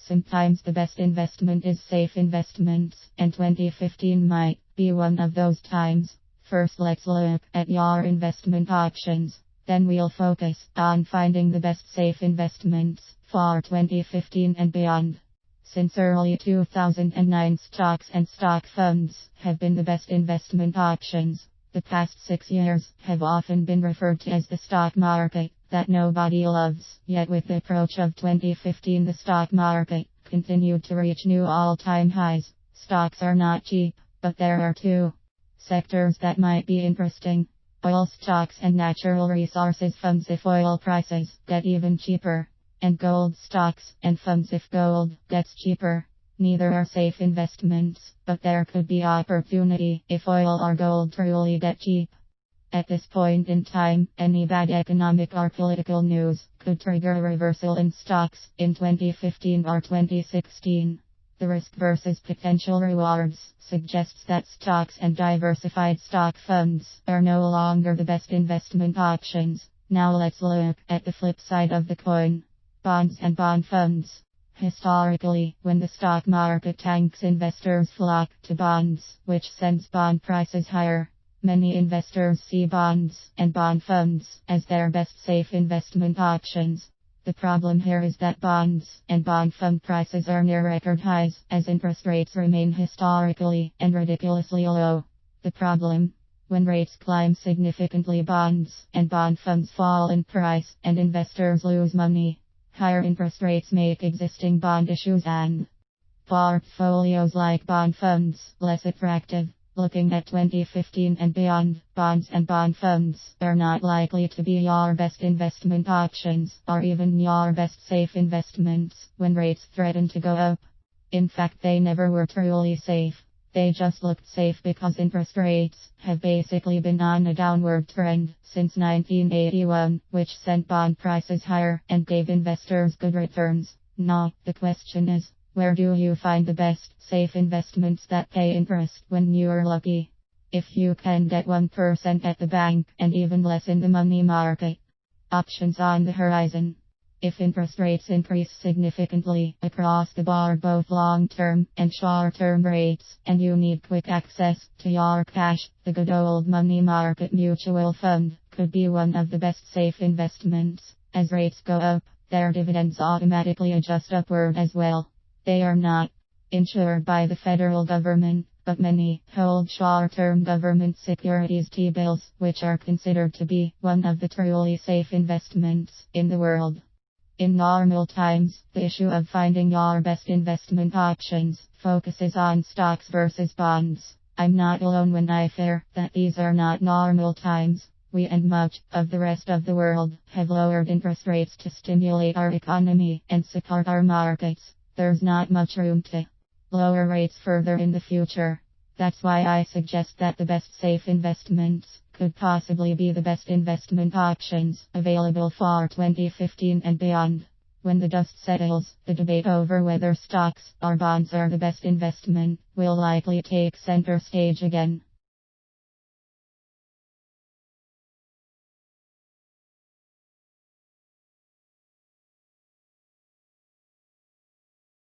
Sometimes the best investment is safe investments, and 2015 might be one of those times. First, let's look at your investment options. Then we'll focus on finding the best safe investments for 2015 and beyond. Since early 2009, stocks and stock funds have been the best investment options. The past 6 years have often been referred to as the stock market that nobody loves. Yet with the approach of 2015, the stock market continued to reach new all-time highs. Stocks are not cheap, but there are two sectors that might be interesting: oil stocks and natural resources funds if oil prices get even cheaper, and gold stocks and funds if gold gets cheaper. Neither are safe investments, but there could be opportunity if oil or gold truly get cheap. At this point in time, any bad economic or political news could trigger a reversal in stocks in 2015 or 2016. The risk versus potential rewards suggests that stocks and diversified stock funds are no longer the best investment options. Now let's look at the flip side of the coin: bonds and bond funds. Historically, when the stock market tanks, investors flock to bonds, which sends bond prices higher. Many investors see bonds and bond funds as their best safe investment options. The problem here is that bonds and bond fund prices are near record highs, as interest rates remain historically and ridiculously low. The problem: when rates climb significantly, bonds and bond funds fall in price and investors lose money. Higher interest rates make existing bond issues and portfolios like bond funds less attractive. Looking at 2015 and beyond, bonds and bond funds are not likely to be your best investment options, or even your best safe investments, when rates threaten to go up. In fact, they never were truly safe. They just looked safe because interest rates have basically been on a downward trend since 1981, which sent bond prices higher and gave investors good returns. Now, the question is, where do you find the best safe investments that pay interest when you're lucky? If you can get 1% at the bank and even less in the money market, options on the horizon. If interest rates increase significantly across the board, both long-term and short-term rates, and you need quick access to your cash, the good old money market mutual fund could be one of the best safe investments. As rates go up, their dividends automatically adjust upward as well. They are not insured by the federal government, but many hold short-term government securities, T-bills, which are considered to be one of the truly safe investments in the world. In normal times, the issue of finding your best investment options focuses on stocks versus bonds. I'm not alone when I fear that these are not normal times. We and much of the rest of the world have lowered interest rates to stimulate our economy and support our markets. There's not much room to lower rates further in the future. That's why I suggest that the best safe investments could possibly be the best investment options available for 2015 and beyond. When the dust settles, the debate over whether stocks or bonds are the best investment will likely take center stage again.